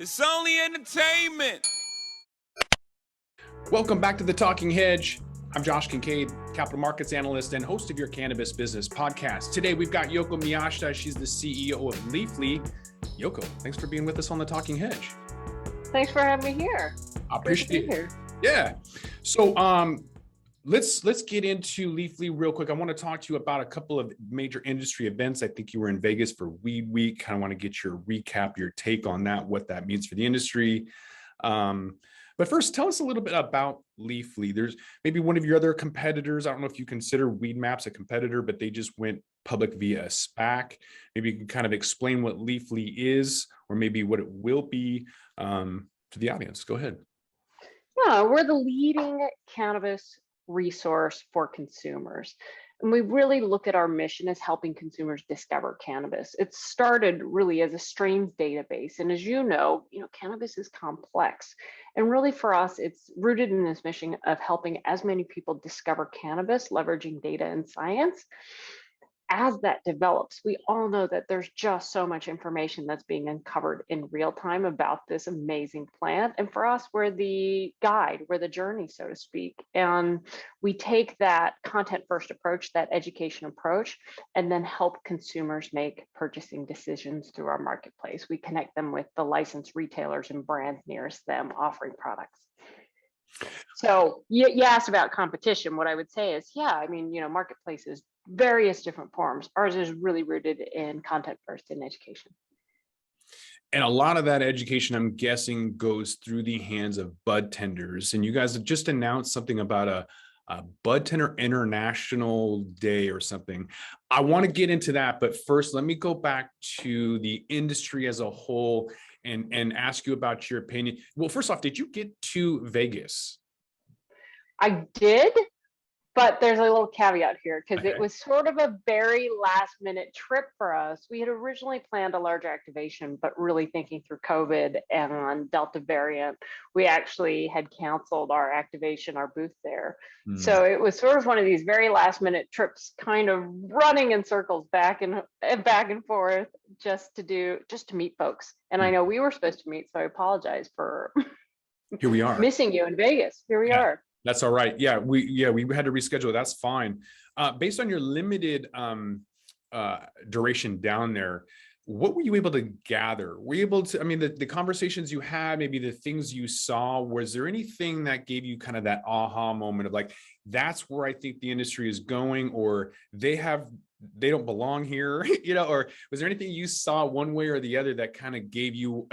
It's only entertainment. Welcome back to the Talking Hedge. I'm Josh Kincaid, capital markets analyst and host of your cannabis business podcast. Today, we've got Yoko Miyashita. She's the CEO of Leafly. Yoko, thanks for being with us on the Talking Hedge. Thanks for having me here. I appreciate it. Yeah. So let's get into Leafly real quick. I want to talk to you about a couple of major industry events. I think you were in Vegas for Weed Week. Kind of want to get your recap, your take on that, what that means for the industry. But first, tell us a little bit about Leafly. There's maybe one of your other competitors. I don't know if you consider Weedmaps a competitor, but they just went public via a SPAC. Maybe you can kind of explain what Leafly is, or maybe what it will be to the audience. Go ahead. Yeah, we're the leading cannabis resource for consumers. And we really look at our mission as helping consumers discover cannabis. It started really as a strains database. And as you know, cannabis is complex. And really for us, it's rooted in this mission of helping as many people discover cannabis, leveraging data and science. As that develops, we all know that there's just so much information that's being uncovered in real time about this amazing plant. And for us, we're the guide, we're the journey, so to speak. And we take that content first approach, that education approach, and then help consumers make purchasing decisions through our marketplace. We connect them with the licensed retailers and brands nearest them offering products. So you asked about competition. What I would say is, marketplaces, various different forms. Ours is really rooted in content first in education. And a lot of that education, I'm guessing, goes through the hands of bud tenders. And you guys have just announced something about a Bud Tender International Day or something. I want to get into that, but first, let me go back to the industry as a whole and ask you about your opinion. Well, first off, did you get to Vegas? I did, but there's a little caveat here because It was sort of a very last minute trip for us. We had originally planned a large activation, but really thinking through COVID and Delta variant, we actually had canceled our activation, our booth there. So it was sort of one of these very last minute trips, kind of running in circles back and forth just to meet folks. And I know we were supposed to meet, so I apologize for Here we are missing you in Vegas. Here we are. That's all right. Yeah, we had to reschedule. That's fine. Based on your limited duration down there, what were you able to gather? Were you able to, the conversations you had, maybe the things you saw, was there anything that gave you kind of that aha moment of like, that's where I think the industry is going, or they don't belong here, or was there anything you saw one way or the other that kind of gave you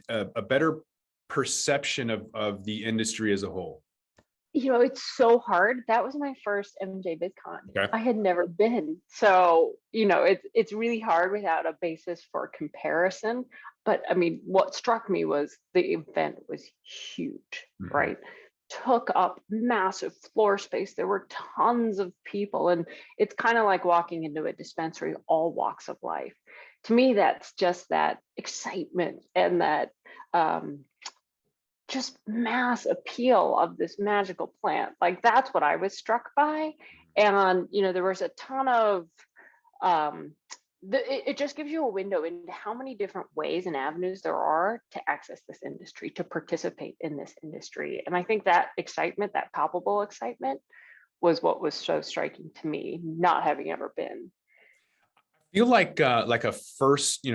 a better perception of the industry as a whole? It's so hard. That was my first MJ BizCon. Okay. I had never been. So, it's really hard without a basis for comparison. But what struck me was the event was huge, right? Took up massive floor space. There were tons of people. And it's kind of like walking into a dispensary, all walks of life. To me, that's just that excitement and that just mass appeal of this magical plant. Like, that's what I was struck by. And there was a ton of it just gives you a window into how many different ways and avenues there are to access this industry, to participate in this industry. And I think that excitement, that palpable excitement, was what was so striking to me, not having ever been. Feel like a first,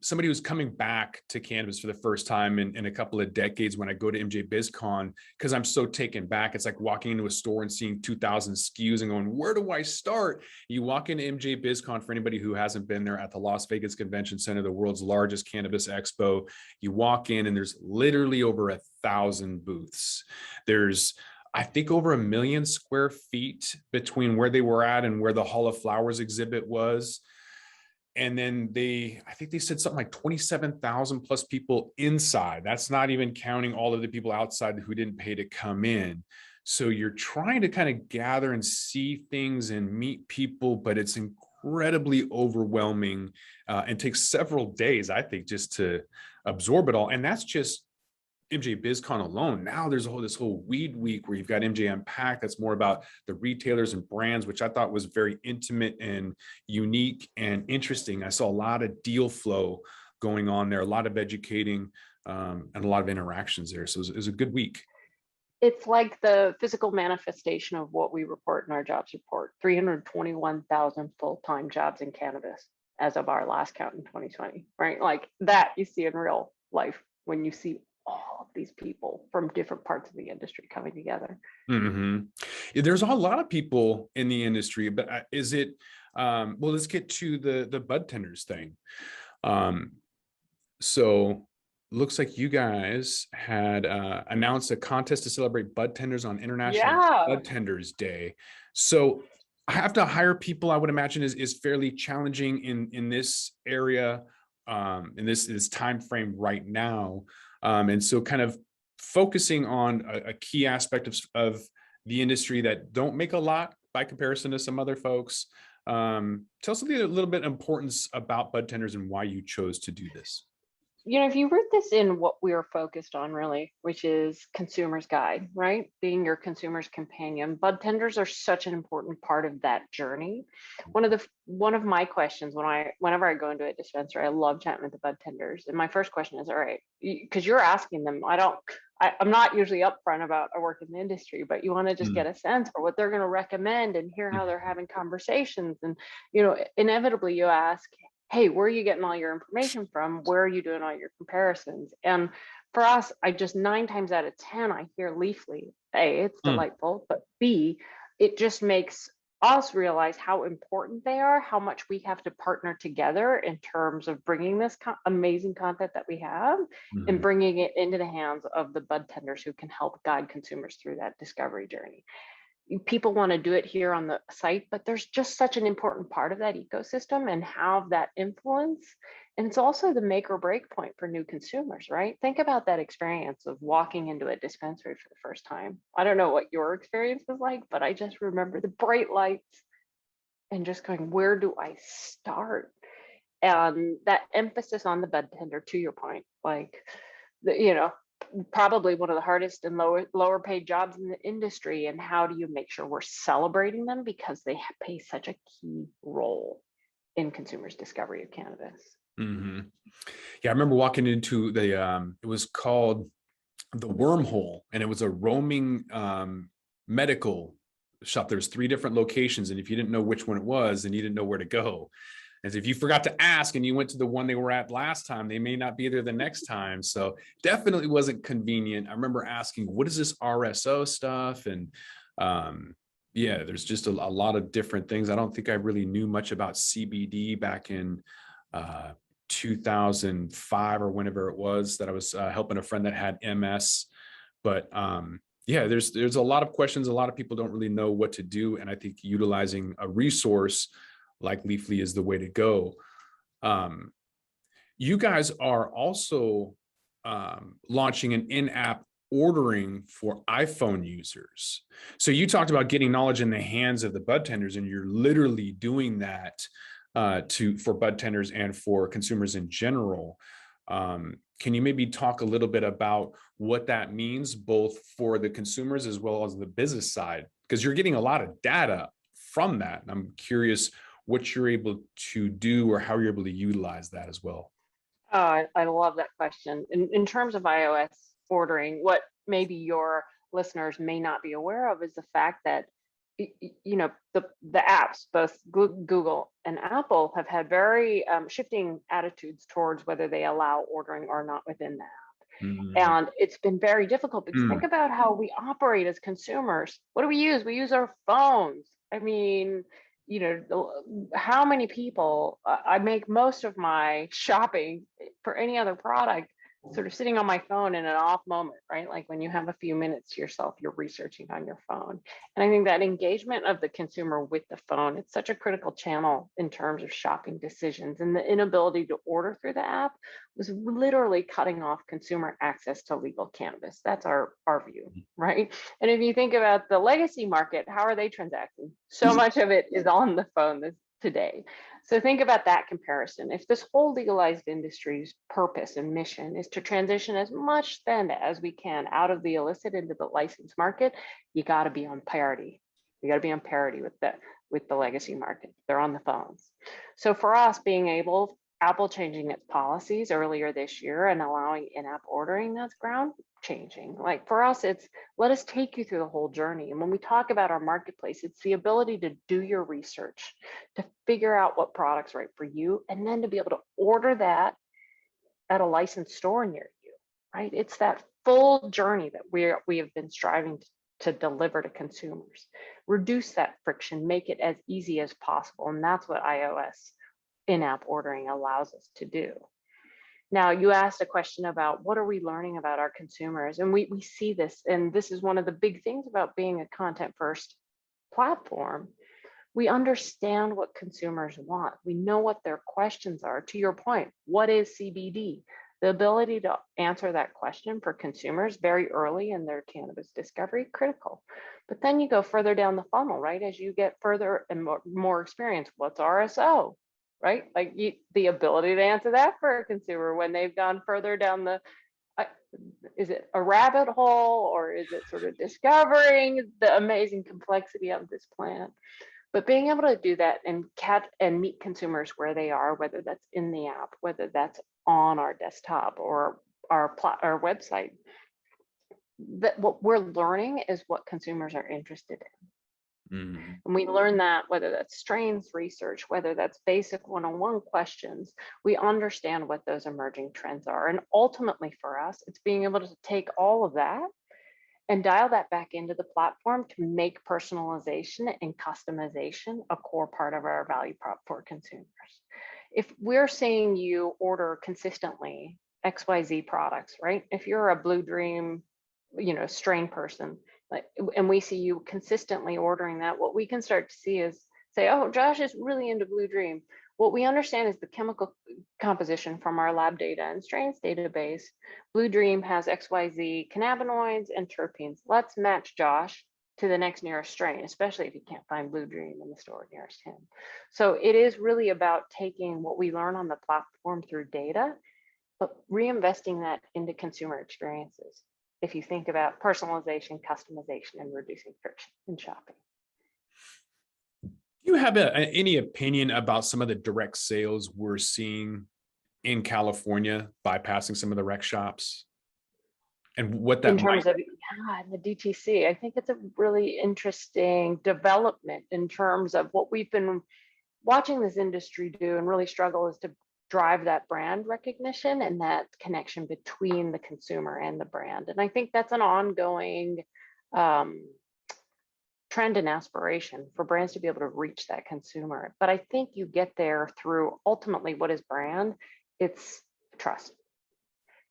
somebody who's coming back to cannabis for the first time in a couple of decades. When I go to MJ BizCon, because I'm so taken back, it's like walking into a store and seeing 2,000 SKUs and going, where do I start? You walk into MJ BizCon, for anybody who hasn't been there, at the Las Vegas Convention Center, the world's largest cannabis expo. You walk in and there's literally over 1,000 booths. There's, I think, over 1 million square feet between where they were at and where the Hall of Flowers exhibit was. And then I think they said something like 27,000 plus people inside. That's not even counting all of the people outside who didn't pay to come in. So you're trying to kind of gather and see things and meet people, but it's incredibly overwhelming and takes several days, I think, just to absorb it all. And that's just MJ BizCon alone. Now there's this whole Weed Week where you've got MJ Unpacked. That's more about the retailers and brands, which I thought was very intimate and unique and interesting. I saw a lot of deal flow going on there, a lot of educating, and a lot of interactions there. So it was a good week. It's like the physical manifestation of what we report in our jobs report. 321,000 full-time jobs in cannabis as of our last count in 2020, right? Like that you see in real life when you see all of these people from different parts of the industry coming together. Mm-hmm. There's a lot of people in the industry, but is it, well, let's get to the bud tenders thing. So looks like you guys had announced a contest to celebrate bud tenders on International Bud Tenders Day. So I have to hire people, I would imagine is fairly challenging in this area, in this time frame right now. And so kind of focusing on a key aspect of the industry that don't make a lot by comparison to some other folks. Tell us a little bit importance about bud tenders and why you chose to do this. You know, if you root this in what we are focused on really, which is consumer's guide, right? Being your consumer's companion, bud tenders are such an important part of that journey. One of my questions whenever I go into a dispensary, I love chatting with the bud tenders. And my first question is, all right, because you're asking them, I'm not usually upfront about I work in the industry, but you want to just get a sense for what they're going to recommend and hear how they're having conversations. And, you know, inevitably you ask, hey, where are you getting all your information from? Where are you doing all your comparisons? And for us, I just 9 times out of 10, I hear Leafly. A, it's delightful, but B, it just makes us realize how important they are, how much we have to partner together in terms of bringing this amazing content that we have and bringing it into the hands of the bud tenders who can help guide consumers through that discovery journey. People want to do it here on the site, but there's just such an important part of that ecosystem and have that influence. And it's also the make or break point for new consumers, right? Think about that experience of walking into a dispensary for the first time. I don't know what your experience was like, but I just remember the bright lights and just going, where do I start? And that emphasis on the bud tender, to your point, like, you know, probably one of the hardest and lower paid jobs in the industry. And how do you make sure we're celebrating them because they play such a key role in consumers' discovery of cannabis? Yeah, I remember walking into it was called the Wormhole, and it was a roaming medical shop. There's 3 different locations, and if you didn't know which one it was, then you didn't know where to go. As if you forgot to ask and you went to the one they were at last time, they may not be there the next time. So definitely wasn't convenient. I remember asking, what is this RSO stuff? And yeah, there's just a lot of different things. I don't think I really knew much about CBD back in 2005 or whenever it was that I was helping a friend that had MS. But yeah, there's a lot of questions. A lot of people don't really know what to do. And I think utilizing a resource like Leafly is the way to go. You guys are also launching an in-app ordering for iPhone users. So you talked about getting knowledge in the hands of the bud tenders, and you're literally doing that for bud tenders and for consumers in general. Can you maybe talk a little bit about what that means, both for the consumers as well as the business side? Because you're getting a lot of data from that. And I'm curious what you're able to do or how you're able to utilize that as well. Oh, I love that question. In terms of iOS ordering, what maybe your listeners may not be aware of is the fact that you know the apps, both Google and Apple, have had very shifting attitudes towards whether they allow ordering or not within the app. And it's been very difficult because think about how we operate as consumers. What do we use? We use our phones. I mean, you know, how many people, I make most of my shopping for any other product sort of sitting on my phone in an off moment, right? Like when you have a few minutes to yourself, you're researching on your phone. And I think that engagement of the consumer with the phone, it's such a critical channel in terms of shopping decisions, and the inability to order through the app was literally cutting off consumer access to legal cannabis. That's our view, right? And if you think about the legacy market, how are they transacting? So much of it is on the phone today. So think about that comparison. If this whole legalized industry's purpose and mission is to transition as much spend as we can out of the illicit into the licensed market, you got to be on parity. You got to be on parity with the legacy market. They're on the phones. So for us, being able Apple changing its policies earlier this year and allowing in-app ordering, that's ground changing. Like for us, it's let us take you through the whole journey. And when we talk about our marketplace, it's the ability to do your research, to figure out what product's right for you, and then to be able to order that at a licensed store near you, right? It's that full journey that we have been striving to deliver to consumers. Reduce that friction, make it as easy as possible. And that's what iOS in-app ordering allows us to do. Now, you asked a question about what are we learning about our consumers? And we see this, and this is one of the big things about being a content first platform. We understand what consumers want. We know what their questions are. To your point, what is CBD? The ability to answer that question for consumers very early in their cannabis discovery, critical. But then you go further down the funnel, right? As you get further and more experience, what's RSO, right? Like the ability to answer that for a consumer when they've gone further down the, is it a rabbit hole or is it sort of discovering the amazing complexity of this plant? But being able to do that and meet consumers where they are, whether that's in the app, whether that's on our desktop or our website, that what we're learning is what consumers are interested in. Mm-hmm. And we learn that whether that's strains research, whether that's basic one-on-one questions, we understand what those emerging trends are. And ultimately for us, it's being able to take all of that and dial that back into the platform to make personalization and customization a core part of our value prop for consumers. If we're seeing you order consistently XYZ products, right? If you're a Blue Dream, strain person, and we see you consistently ordering that, what we can start to see is say, oh, Josh is really into Blue Dream. What we understand is the chemical composition from our lab data and strains database. Blue Dream has XYZ cannabinoids and terpenes. Let's match Josh to the next nearest strain, especially if you can't find Blue Dream in the store nearest him. So it is really about taking what we learn on the platform through data, but reinvesting that into consumer experiences. If you think about personalization, customization, and reducing friction in shopping. Do you have any opinion about some of the direct sales we're seeing in California bypassing some of the rec shops and what that in terms of the DTC? I think it's a really interesting development in terms of what we've been watching this industry do and really struggle is to drive that brand recognition and that connection between the consumer and the brand. And I think that's an ongoing trend and aspiration for brands to be able to reach that consumer. But I think you get there through ultimately what is brand? It's trust.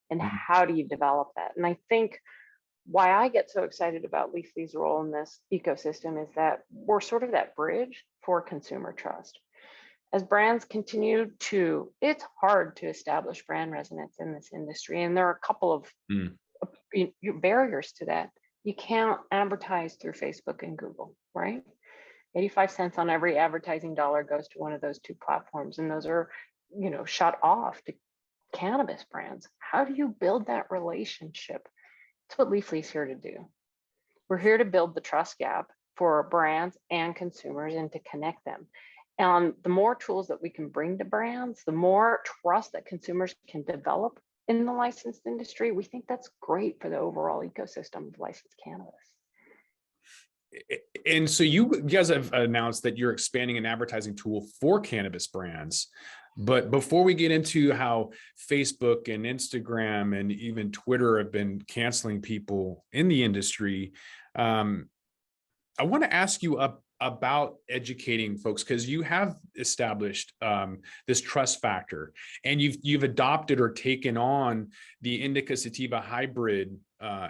And how do you develop that? And I think why I get so excited about Leafly's role in this ecosystem is that we're sort of that bridge for consumer trust. As brands continue to, it's hard to establish brand resonance in this industry. And there are a couple of barriers to that. You can't advertise through Facebook and Google, right? 85 cents on every advertising dollar goes to one of those two platforms. And those are, shut off to cannabis brands. How do you build that relationship? That's what Leafly's here to do. We're here to build the trust gap for brands and consumers and to connect them. And the more tools that we can bring to brands, the more trust that consumers can develop in the licensed industry, we think that's great for the overall ecosystem of licensed cannabis. And so you guys have announced that you're expanding an advertising tool for cannabis brands. But before we get into how Facebook and Instagram and even Twitter have been canceling people in the industry, I want to ask you about educating folks, because you have established this trust factor, and you've adopted or taken on the indica sativa hybrid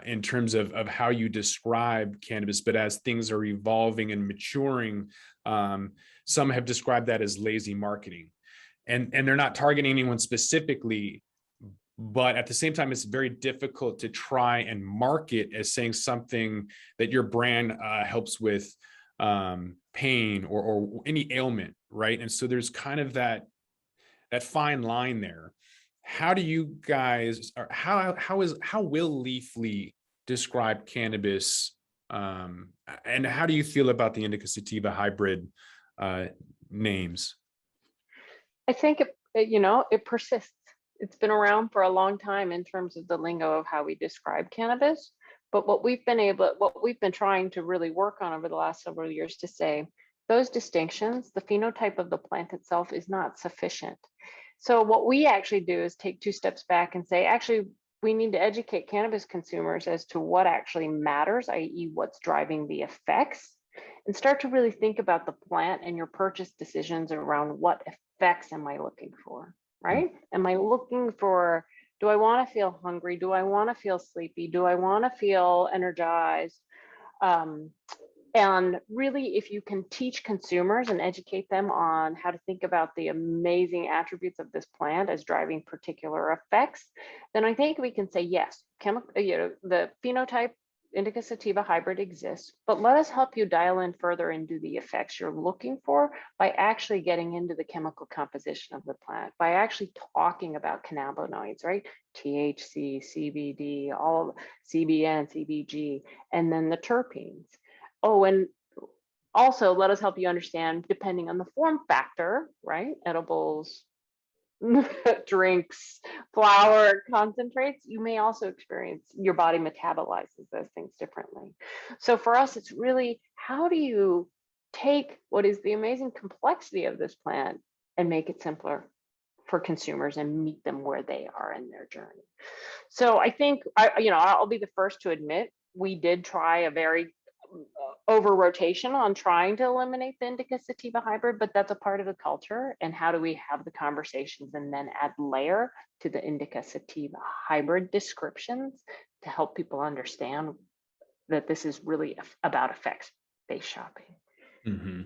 in terms of how you describe cannabis. But as things are evolving and maturing, some have described that as lazy marketing, and they're not targeting anyone specifically. But at the same time, it's very difficult to try and market as saying something that your brand helps with pain or any ailment, right? And so there's kind of that fine line there. How do you guys, or how will Leafly describe cannabis, and how do you feel about the indica sativa hybrid names? I think it persists. It's been around for a long time in terms of the lingo of how we describe cannabis. But what we've been trying to really work on over the last several years to say those distinctions, the phenotype of the plant itself is not sufficient. So what we actually do is take 2 steps back and say, actually, we need to educate cannabis consumers as to what actually matters, i.e. what's driving the effects, and start to really think about the plant and your purchase decisions around what effects am I looking for, right? Am I looking for, do I want to feel hungry? Do I want to feel sleepy? Do I want to feel energized? And really, if you can teach consumers and educate them on how to think about the amazing attributes of this plant as driving particular effects, then I think we can say, yes, the phenotype indica sativa hybrid exists, but let us help you dial in further into the effects you're looking for by actually getting into the chemical composition of the plant, by actually talking about cannabinoids, right? THC, CBD, all CBN, CBG, and then the terpenes. Oh, and also let us help you understand, depending on the form factor, right? Edibles, drinks, flower, concentrates, you may also experience your body metabolizes those things differently. So for us, it's really, how do you take what is the amazing complexity of this plant and make it simpler for consumers and meet them where they are in their journey? So I think, I'll be the first to admit, we did try a very over rotation on trying to eliminate the indica sativa hybrid, but that's a part of the culture. And how do we have the conversations and then add layer to the indica sativa hybrid descriptions to help people understand that this is really about effects-based shopping? Mm-hmm.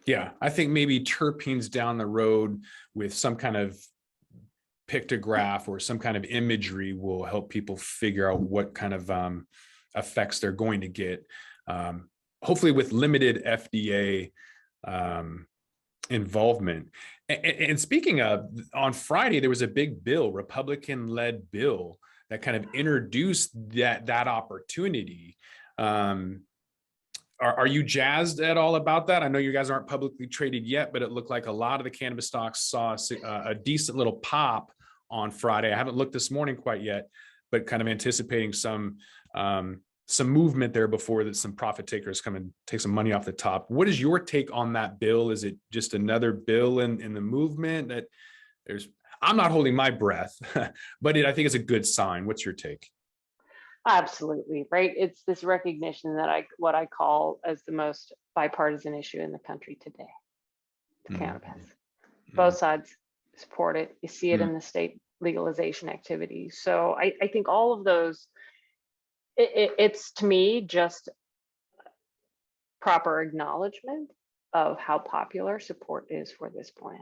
Yeah, I think maybe terpenes down the road with some kind of pictograph or some kind of imagery will help people figure out what kind of effects they're going to get. Hopefully with limited FDA involvement. And speaking of, on Friday, there was a big bill, Republican-led bill that kind of introduced that opportunity. Are you jazzed at all about that? I know you guys aren't publicly traded yet, but it looked like a lot of the cannabis stocks saw a decent little pop on Friday. I haven't looked this morning quite yet, but kind of anticipating some movement there before that some profit takers come and take some money off the top. What is your take on that bill? Is it just another bill in the movement that I'm not holding my breath, but I think it's a good sign. What's your take? Absolutely, right? It's this recognition that what I call as the most bipartisan issue in the country today, cannabis. Both sides support it. You see it in the state legalization activities. So I think all of those, it's to me just proper acknowledgement of how popular support is for this plant.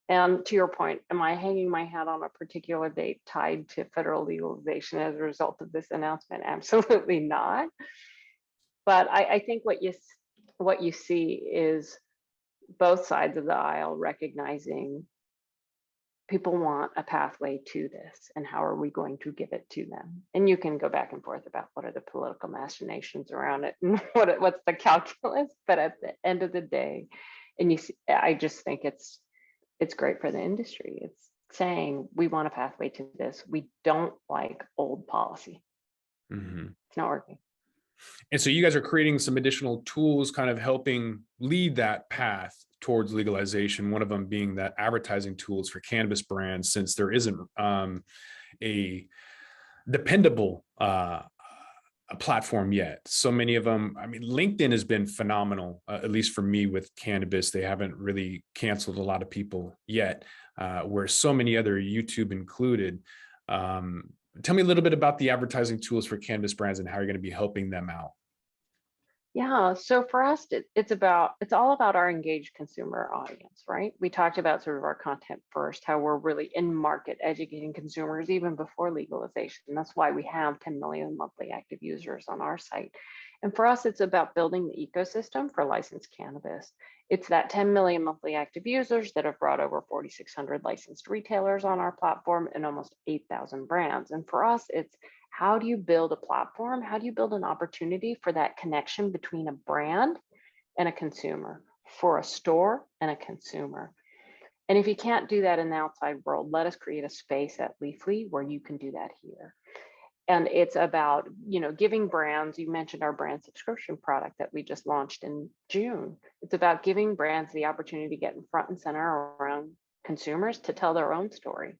And to your point, am I hanging my hat on a particular date tied to federal legalization as a result of this announcement? Absolutely not. But I think what you see is both sides of the aisle recognizing people want a pathway to this, and how are we going to give it to them? And you can go back and forth about what are the political machinations around it and what's the calculus, but at the end of the day, and you see, I just think it's great for the industry. It's saying we want a pathway to this. We don't like old policy. It's not working. And so you guys are creating some additional tools kind of helping lead that path towards legalization, one of them being that advertising tools for cannabis brands, since there isn't a dependable a platform yet. So many of them, I mean, LinkedIn has been phenomenal, at least for me with cannabis. They haven't really canceled a lot of people yet, where so many other, YouTube included. Tell me a little bit about the advertising tools for cannabis brands and how you're going to be helping them out. Yeah, so for us, it's all about our engaged consumer audience, right? We talked about sort of our content first, how we're really in market educating consumers even before legalization. That's why we have 10 million monthly active users on our site. And for us, it's about building the ecosystem for licensed cannabis. It's that 10 million monthly active users that have brought over 4,600 licensed retailers on our platform and almost 8,000 brands. And for us, it's how do you build a platform? How do you build an opportunity for that connection between a brand and a consumer, for a store and a consumer? And if you can't do that in the outside world, let us create a space at Leafly where you can do that here. And it's about, giving brands, you mentioned our brand subscription product that we just launched in June. It's about giving brands the opportunity to get in front and center around consumers to tell their own story.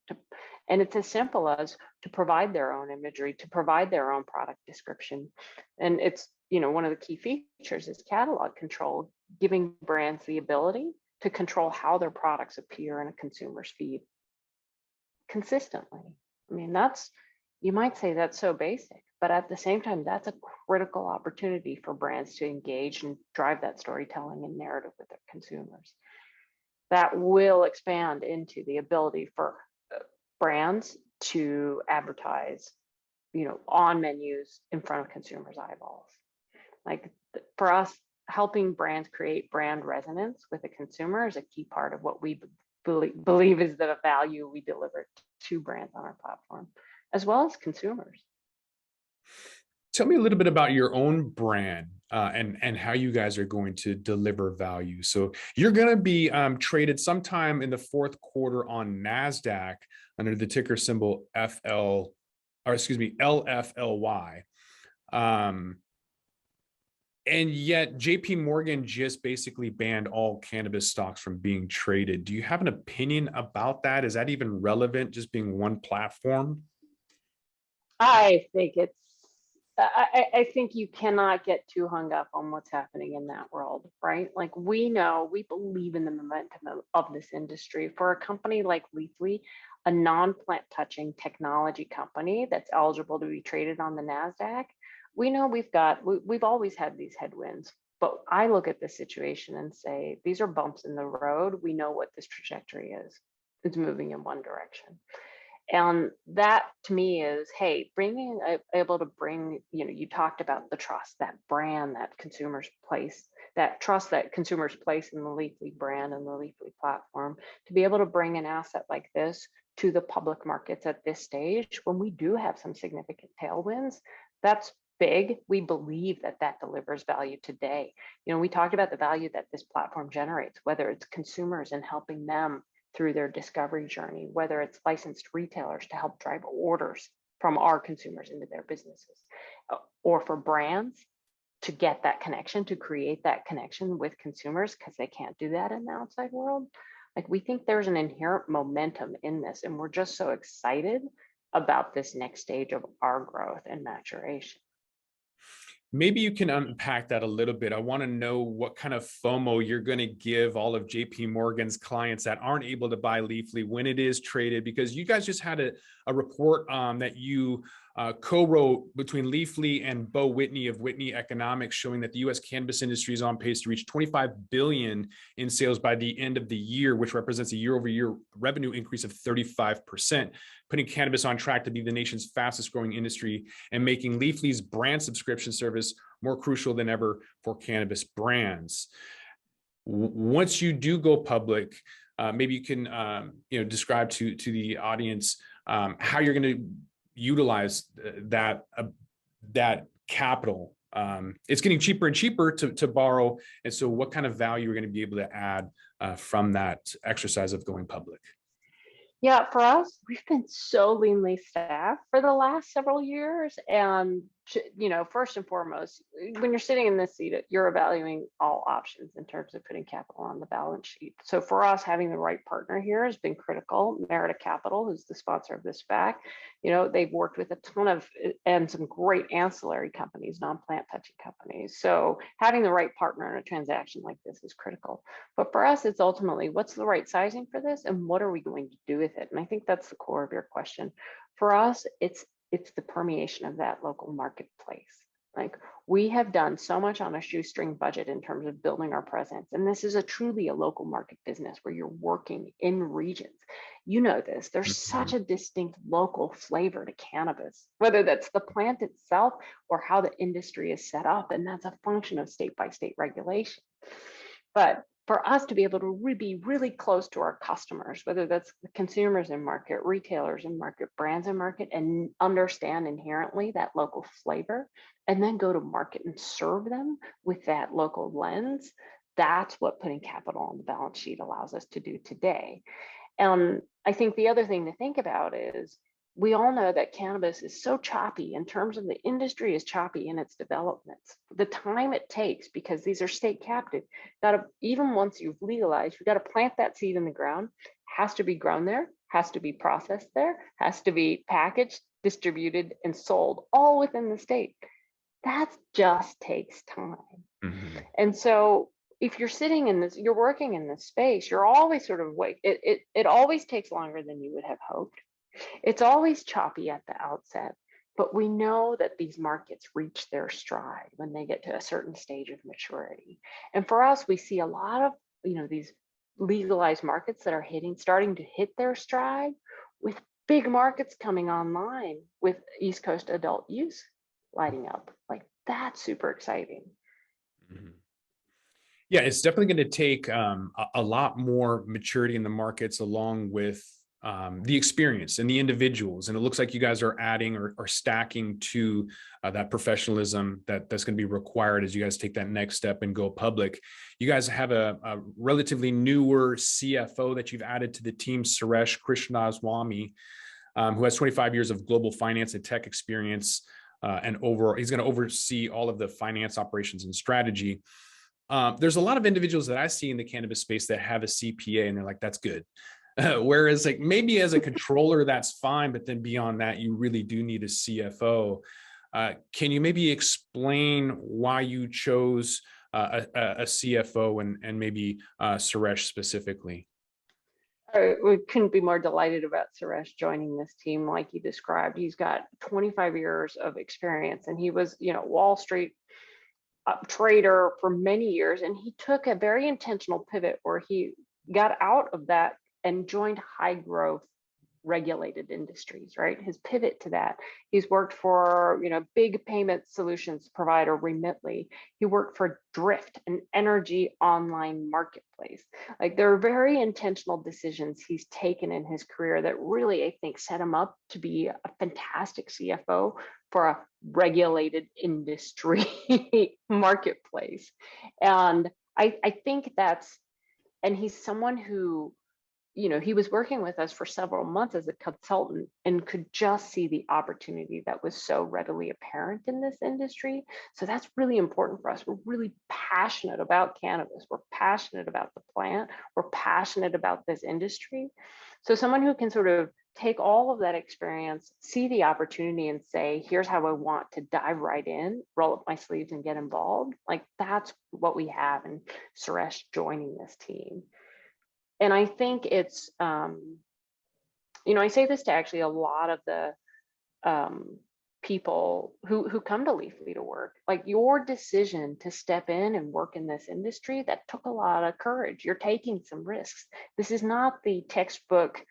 And it's as simple as to provide their own imagery, to provide their own product description. And it's, one of the key features is catalog control, giving brands the ability to control how their products appear in a consumer's feed consistently. I mean, you might say that's so basic, but at the same time, that's a critical opportunity for brands to engage and drive that storytelling and narrative with their consumers. That will expand into the ability for brands to advertise, on menus in front of consumers' eyeballs. Like for us, helping brands create brand resonance with the consumer is a key part of what we believe is the value we deliver to brands on our platform, as well as consumers. Tell me a little bit about your own brand and how you guys are going to deliver value. So you're going to be traded sometime in the fourth quarter on NASDAQ under the ticker symbol LFLY. And yet JP Morgan just basically banned all cannabis stocks from being traded. Do you have an opinion about that? Is that even relevant, just being one platform? I think I think you cannot get too hung up on what's happening in that world, right? Like we believe in the momentum of this industry. For a company like Leafly, a non-plant touching technology company that's eligible to be traded on the NASDAQ, we know we've always had these headwinds, but I look at this situation and say, these are bumps in the road. We know what this trajectory is. It's moving in one direction. And that to me is, hey, able to bring, you talked about the trust, that brand that consumers place, that trust that consumers place in the Leafly brand and the Leafly platform, to be able to bring an asset like this to the public markets at this stage, when we do have some significant tailwinds, that's big. We believe that delivers value today. We talked about the value that this platform generates, whether it's consumers and helping them through their discovery journey, whether it's licensed retailers to help drive orders from our consumers into their businesses, or for brands to get that connection, to create that connection with consumers because they can't do that in the outside world. Like we think there's an inherent momentum in this, and we're just so excited about this next stage of our growth and maturation. Maybe you can unpack that a little bit. I want to know what kind of FOMO you're going to give all of JP Morgan's clients that aren't able to buy Leafly when it is traded, because you guys just had a report that you co-wrote between Leafly and Bo Whitney of Whitney Economics, showing that the U.S. cannabis industry is on pace to reach $25 billion in sales by the end of the year, which represents a year-over-year revenue increase of 35%, putting cannabis on track to be the nation's fastest growing industry and making Leafly's brand subscription service more crucial than ever for cannabis brands. Once you do go public, maybe you can describe to the audience how you're going to utilize that capital. It's getting cheaper and cheaper to borrow, and so what kind of value you're going to be able to add from that exercise of going public? Yeah, for us, we've been so leanly staffed for the last several years. And, first and foremost, when you're sitting in this seat, you're evaluating all options in terms of putting capital on the balance sheet. So for us, having the right partner here has been critical. Merida Capital, who's the sponsor of this SPAC, they've worked with a ton of, and some great ancillary companies, non-plant touching companies. So having the right partner in a transaction like this is critical. But for us, it's ultimately, what's the right sizing for this and what are we going to do with it? And I think that's the core of your question. For us, it's the permeation of that local marketplace. Like we have done so much on a shoestring budget in terms of building our presence. And this is truly a local market business where you're working in regions. You know this, there's such a distinct local flavor to cannabis, whether that's the plant itself or how the industry is set up. And that's a function of state by state regulation. But for us to be able to be really close to our customers, whether that's the consumers in market, retailers in market, brands in market, and understand inherently that local flavor, and then go to market and serve them with that local lens, that's what putting capital on the balance sheet allows us to do today. I think the other thing to think about is we all know that cannabis is so choppy in terms of the industry is choppy in its developments. The time it takes, because these are state captive, even once you've legalized, you've got to plant that seed in the ground, has to be grown there, has to be processed there, has to be packaged, distributed, and sold all within the state. That just takes time. Mm-hmm. And so if you're sitting in this, you're working in this space, you're always sort of it always takes longer than you would have hoped. It's always choppy at the outset, but we know that these markets reach their stride when they get to a certain stage of maturity. And for us, we see a lot of, these legalized markets that are starting to hit their stride, with big markets coming online with East Coast adult use lighting up. Like, that's super exciting. Mm-hmm. Yeah, it's definitely going to take a lot more maturity in the markets, along with the experience and the individuals. And it looks like you guys are adding or stacking to that professionalism that's going to be required as you guys take that next step and go public. You guys have a relatively newer CFO that you've added to the team, Suresh Krishnaswamy, who has 25 years of global finance and tech experience. And he's going to oversee all of the finance operations and strategy. There's a lot of individuals that I see in the cannabis space that have a CPA and they're like, that's good. Whereas like maybe as a controller, that's fine. But then beyond that, you really do need a CFO. Can you maybe explain why you chose a CFO and maybe Suresh specifically? We couldn't be more delighted about Suresh joining this team. Like you described, he's got 25 years of experience, and he was, Wall Street trader for many years. And he took a very intentional pivot where he got out of that and joined high growth regulated industries, right? His pivot to that. He's worked for, big payment solutions provider Remitly. He worked for Drift, an energy online marketplace. Like, there are very intentional decisions he's taken in his career that really, I think, set him up to be a fantastic CFO for a regulated industry marketplace. And I think and he's someone who, he was working with us for several months as a consultant and could just see the opportunity that was so readily apparent in this industry. So that's really important for us. We're really passionate about cannabis. We're passionate about the plant. We're passionate about this industry. So someone who can sort of take all of that experience, see the opportunity and say, here's how I want to dive right in, roll up my sleeves and get involved. Like, that's what we have in Suresh joining this team. And I think it's, I say this to actually a lot of the people who come to Leafly to work. Like, your decision to step in and work in this industry, that took a lot of courage. You're taking some risks. This is not the textbook,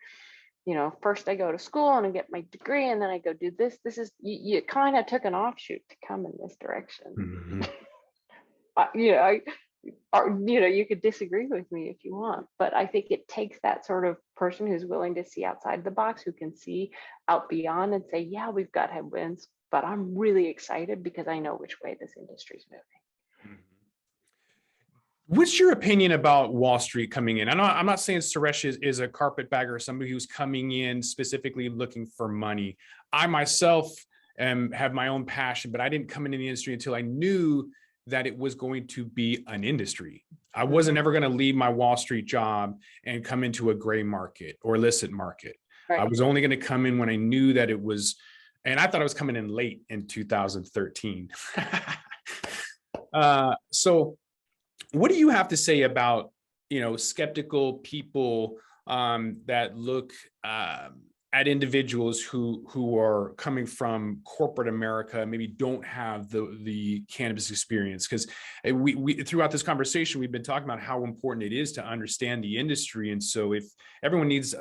first I go to school and I get my degree and then I go do this. This is, you kind of took an offshoot to come in this direction. Mm-hmm. You could disagree with me if you want, but I think it takes that sort of person who's willing to see outside the box, who can see out beyond and say, yeah, we've got headwinds, but I'm really excited because I know which way this industry is moving. What's your opinion about Wall Street coming in? I'm not saying Suresh is a carpetbagger or somebody who's coming in specifically looking for money. I myself have my own passion, but I didn't come into the industry until I knew that it was going to be an industry. I wasn't ever going to leave my Wall Street job and come into a gray market or illicit market. Right. I was only going to come in when I knew that it was, and I thought I was coming in late in 2013. So what do you have to say about, skeptical people that look at individuals who are coming from corporate America, maybe don't have the cannabis experience? Because we throughout this conversation, we've been talking about how important it is to understand the industry. And so if everyone needs,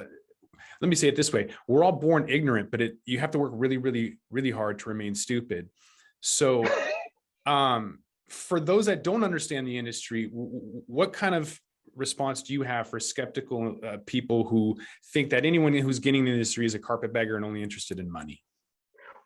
let me say it this way, we're all born ignorant, but you have to work really, really, really hard to remain stupid. So for those that don't understand the industry, what kind of response do you have for skeptical people who think that anyone who's getting in the industry is a carpetbagger and only interested in money?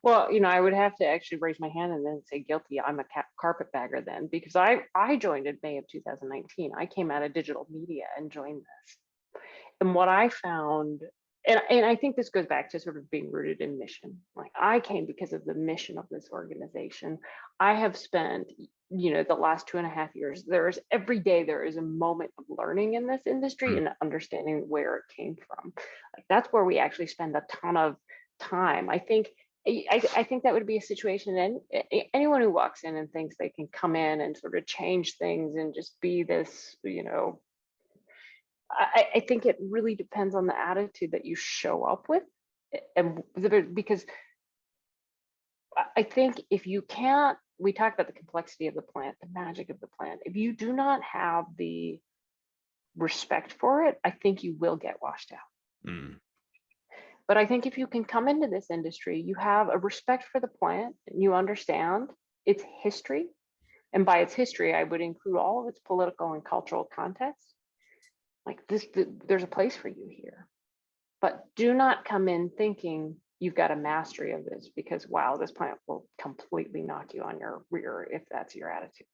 Well, I would have to actually raise my hand and then say guilty. I'm a carpetbagger then, because I joined in May of 2019. I came out of digital media and joined this. And what I found, and I think this goes back to sort of being rooted in mission. Like, I came because of the mission of this organization. I have spent, the last 2.5 years, every day there is a moment of learning in this industry and understanding where it came from. Like, that's where we actually spend a ton of time. I think that would be a situation, and anyone who walks in and thinks they can come in and sort of change things and just be this, I think it really depends on the attitude that you show up with. And because I think if you can't, we talk about the complexity of the plant, the magic of the plant. If you do not have the respect for it, I think you will get washed out. But I think if you can come into this industry, you have a respect for the plant, and you understand its history. And by its history, I would include all of its political and cultural context. Like this, there's a place for you here. But do not come in thinking you've got a mastery of this, because wow, this plant will completely knock you on your rear if that's your attitude.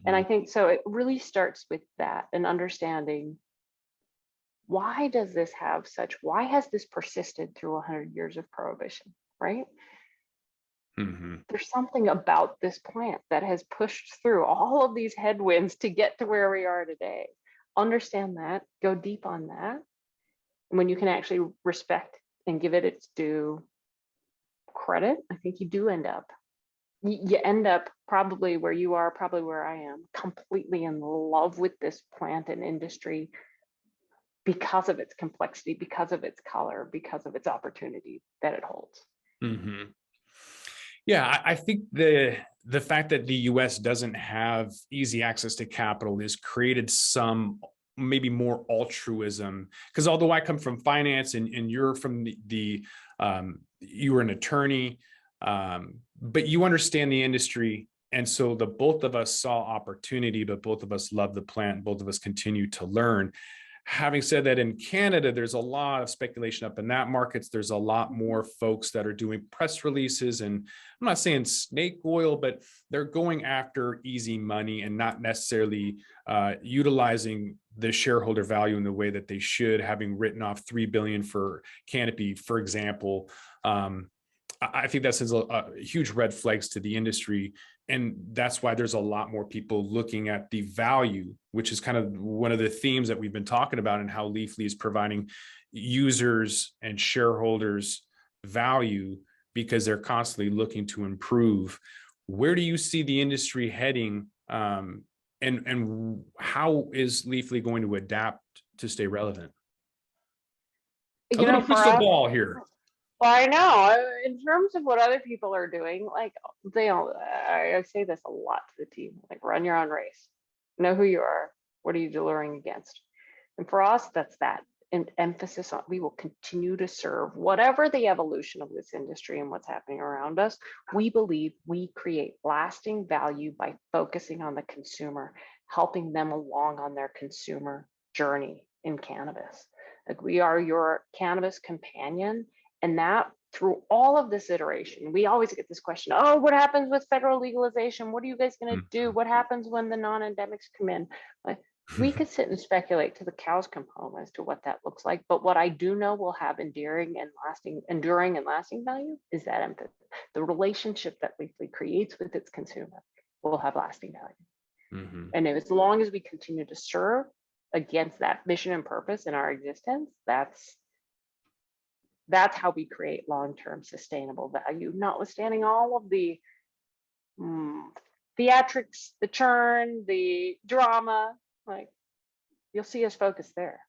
And I think so it really starts with that, and understanding, why has this persisted through 100 years of prohibition, right? There's something about this plant that has pushed through all of these headwinds to get to where we are today. Understand that, go deep on that. And when you can actually respect and give it its due credit, I think you do end up probably where you are, probably where I am, completely in love with this plant and industry because of its complexity, because of its color, because of its opportunity that it holds. Yeah, I think the fact that the US doesn't have easy access to capital has created some maybe more altruism, because although I come from finance and you're from you were an attorney, but you understand the industry. And so the both of us saw opportunity, but both of us love the plant, both of us continue to learn. Having said that, in Canada, there's a lot of speculation up in that markets. There's a lot more folks that are doing press releases, and I'm not saying snake oil, but they're going after easy money and not necessarily utilizing the shareholder value in the way that they should, having written off $3 billion for Canopy, for example. I think that sends a huge red flags to the industry. And that's why there's a lot more people looking at the value, which is kind of one of the themes that we've been talking about, and how Leafly is providing users and shareholders value because they're constantly looking to improve. Where do you see the industry heading? And how is Leafly going to adapt to stay relevant? A little crystal ball here. Well, I know, in terms of what other people are doing, like I say this a lot to the team, like, run your own race, know who you are, what are you delivering against? And for us, that's that, and emphasis on, we will continue to serve whatever the evolution of this industry and what's happening around us. We believe we create lasting value by focusing on the consumer, helping them along on their consumer journey in cannabis. Like, we are your cannabis companion. And that, through all of this iteration, we always get this question, oh, what happens with federal legalization? What are you guys going to do? What happens when the non-endemics come in? Like, we could sit and speculate till the cows come home as to what that looks like. But what I do know will have enduring and lasting value is that empathy. The relationship that Leafly creates with its consumer will have lasting value. And as long as we continue to serve against that mission and purpose in our existence, that's how we create long-term sustainable value, notwithstanding all of the theatrics, the churn, the drama. Like, you'll see us focus there.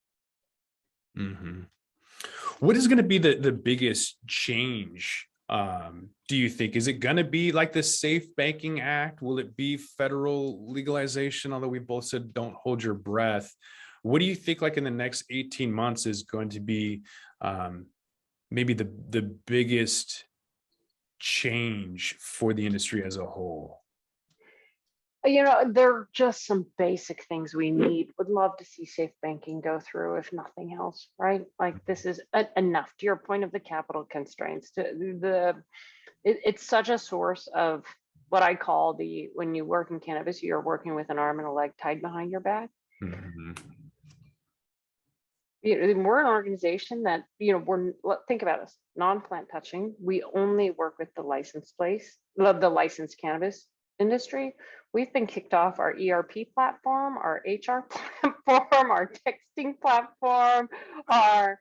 What is going to be the biggest change, do you think? Is it going to be like the Safe Banking Act? Will it be federal legalization? Although we both said don't hold your breath. What do you think, like, in the next 18 months is going to be maybe the biggest change for the industry as a whole? There are just some basic things we need. Would love to see safe banking go through, if nothing else, right? Like, this is enough. To your point of the capital constraints, to it's such a source of what I call when you work in cannabis, you're working with an arm and a leg tied behind your back. Mhm. We're an organization that, think about us, non-plant touching. We only work with the the licensed cannabis industry. We've been kicked off our ERP platform, our HR platform, our texting platform, our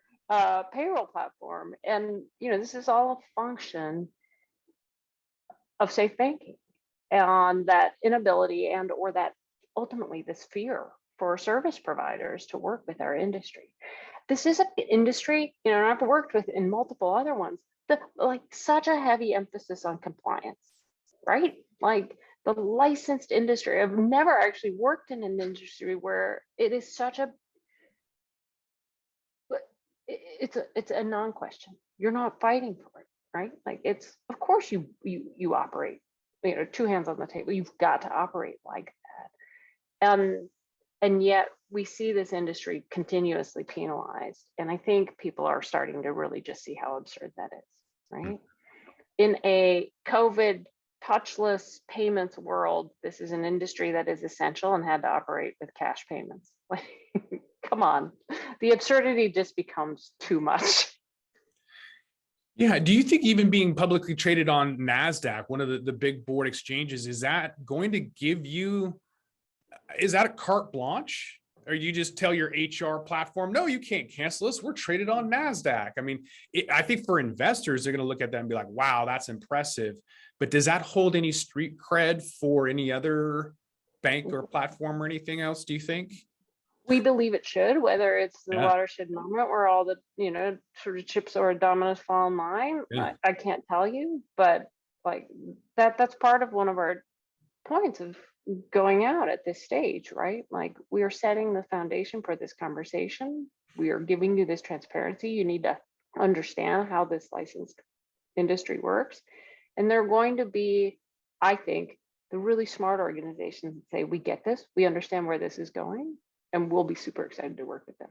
payroll platform. And, this is all a function of safe banking and that inability or that ultimately this fear for service providers to work with our industry. This is an industry, and I've worked with in multiple other ones, like such a heavy emphasis on compliance, right? Like the licensed industry. I've never actually worked in an industry where it is such a, it's a non-question. You're not fighting for it, right? Like it's, of course you operate, two hands on the table. You've got to operate like that. And yet we see this industry continuously penalized. And I think people are starting to really just see how absurd that is, right? In a COVID touchless payments world, this is an industry that is essential and had to operate with cash payments. Like, come on, the absurdity just becomes too much. Yeah. Do you think even being publicly traded on NASDAQ, one of the big board exchanges, is that going to give you, is that a carte blanche? Or you just tell your HR platform, no, you can't cancel us. We're traded on NASDAQ. I mean, I think for investors, they're going to look at that and be like, wow, that's impressive. But does that hold any street cred for any other bank or platform or anything else, do you think? We believe it should, whether it's the Yeah. watershed moment where all the, sort of chips or dominoes fall in line. Yeah. I can't tell you, but like that's part of one of our points of going out at this stage, right? Like we are setting the foundation for this conversation. We are giving you this transparency. You need to understand how this licensed industry works. And they're going to be, I think, the really smart organizations that say, we get this, we understand where this is going, and we'll be super excited to work with them.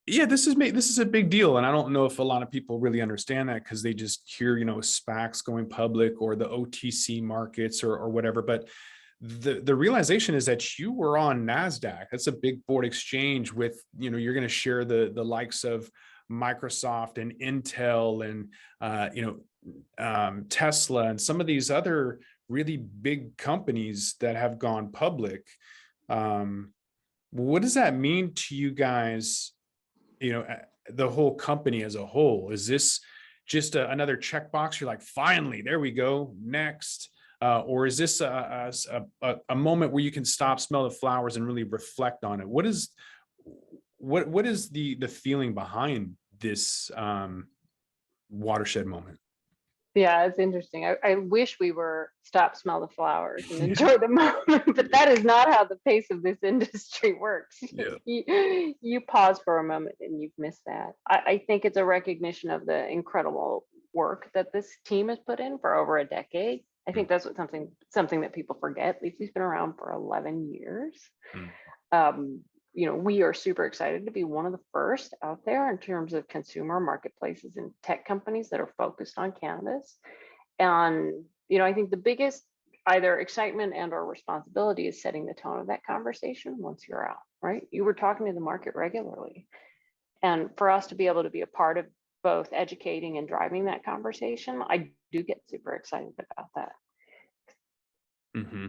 Yeah, this is a big deal. And I don't know if a lot of people really understand that because they just hear, SPACs going public or the OTC markets or whatever. But the realization is that you were on NASDAQ. That's a big board exchange with, you're going to share the likes of Microsoft and Intel and, Tesla and some of these other really big companies that have gone public. What does that mean to you guys? The whole company as a whole? Is this just another checkbox? You're like, finally, there we go, next. Or is this a moment where you can stop, smell the flowers, and really reflect on it? What is the feeling behind this watershed moment? Yeah, it's interesting. I wish we were stop, smell the flowers and enjoy the moment, but that is not how the pace of this industry works. Yeah. You pause for a moment and you've missed that. I think it's a recognition of the incredible work that this team has put in for over a decade. I think that's something that people forget. Leafly's been around for 11 years. We are super excited to be one of the first out there in terms of consumer marketplaces and tech companies that are focused on cannabis. And, I think the biggest either excitement and or responsibility is setting the tone of that conversation once you're out, right? You were talking to the market regularly. And for us to be able to be a part of both educating and driving that conversation, I do get super excited about that. Mm-hmm.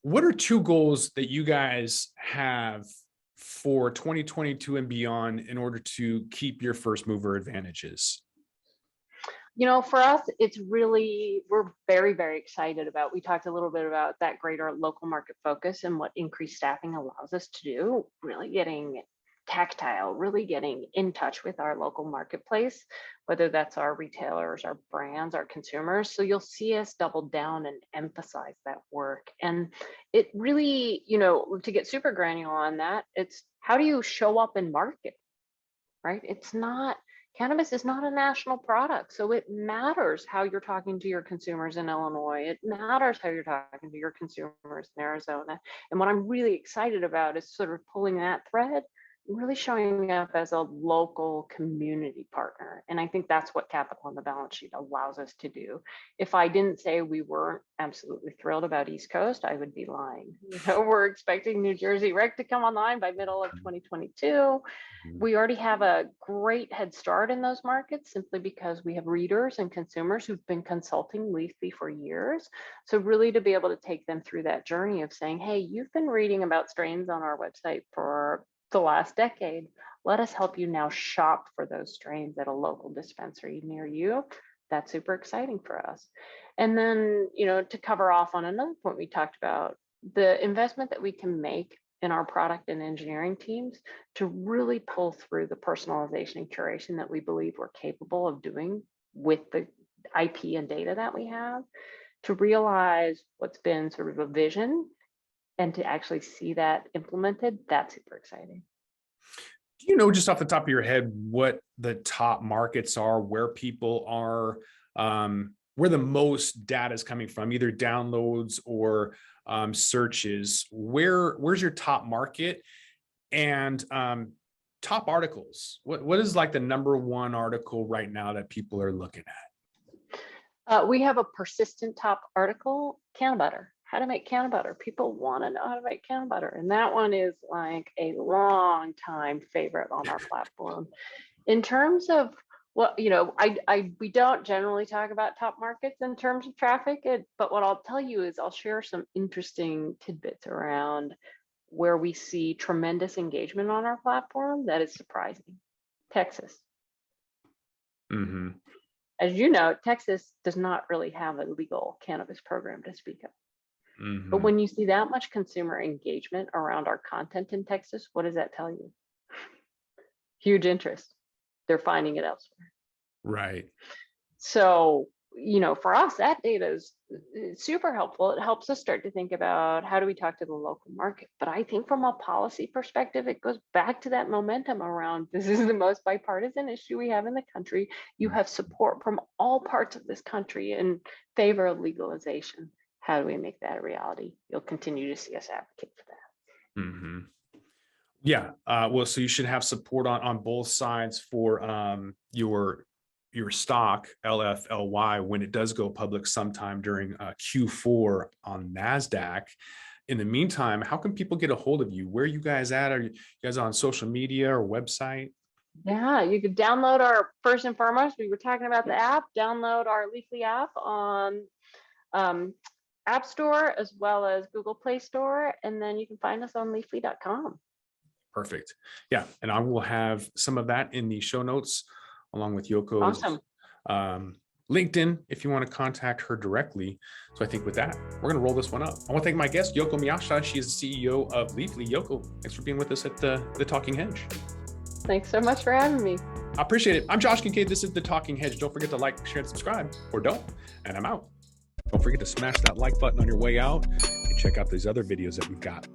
What are two goals that you guys have for 2022 and beyond in order to keep your first mover advantages? For us, we're very, very excited about, we talked a little bit about that greater local market focus and what increased staffing allows us to do, really getting tactile, really getting in touch with our local marketplace, whether that's our retailers, our brands, our consumers. So you'll see us double down and emphasize that work. And it really, to get super granular on that, it's how do you show up in market, right? Cannabis is not a national product. So it matters how you're talking to your consumers in Illinois. It matters how you're talking to your consumers in Arizona. And what I'm really excited about is sort of pulling that thread, really showing up as a local community partner. And I think that's what capital on the balance sheet allows us to do. If I didn't say we weren't absolutely thrilled about East Coast, I would be lying. We're expecting New Jersey Rec to come online by middle of 2022. We already have a great head start in those markets simply because we have readers and consumers who've been consulting Leafly for years. So really to be able to take them through that journey of saying, hey, you've been reading about strains on our website for the last decade. Let us help you now shop for those strains at a local dispensary near you. That's super exciting for us. And then, to cover off on another point we talked about, the investment that we can make in our product and engineering teams to really pull through the personalization and curation that we believe we're capable of doing with the IP and data that we have, to realize what's been sort of a vision and to actually see that implemented. That's super exciting. Do you know just off the top of your head what the top markets are, where people are, where the most data is coming from, either downloads or searches? Where's your top market and top articles? What is like the number one article right now that people are looking at? We have a persistent top article, canna butter. How to make canna butter. People want to know how to make canna butter. And that one is like a long time favorite on our platform. In terms of what, we don't generally talk about top markets in terms of traffic, but what I'll tell you is I'll share some interesting tidbits around where we see tremendous engagement on our platform that is surprising. Texas. Mm-hmm. As you know, Texas does not really have a legal cannabis program to speak of. Mm-hmm. But when you see that much consumer engagement around our content in Texas, what does that tell you? Huge interest. They're finding it elsewhere. Right. So, for us, that data is super helpful. It helps us start to think about how do we talk to the local market. But I think from a policy perspective, it goes back to that momentum around this is the most bipartisan issue we have in the country. You have support from all parts of this country in favor of legalization. How do we make that a reality? You'll continue to see us advocate for that. Mm-hmm. Yeah. Well, so you should have support on both sides for your stock LFLY when it does go public sometime during Q4 on NASDAQ. In the meantime, how can people get a hold of you? Where are you guys at? Are you guys on social media or website? Yeah, you could download our, first and foremost, we were talking about the app, download our Leafly app on App Store as well as Google Play Store. And then you can find us on leafly.com. Perfect. Yeah. And I will have some of that in the show notes along with Yoko's LinkedIn if you want to contact her directly. So I think with that, we're going to roll this one up. I want to thank my guest, Yoko Miyashita. She is the CEO of Leafly. Yoko, thanks for being with us at the Talking Hedge. Thanks so much for having me. I appreciate it. I'm Josh Kincaid. This is the Talking Hedge. Don't forget to like, share, and subscribe, or don't. And I'm out. Don't forget to smash that like button on your way out and check out these other videos that we've got.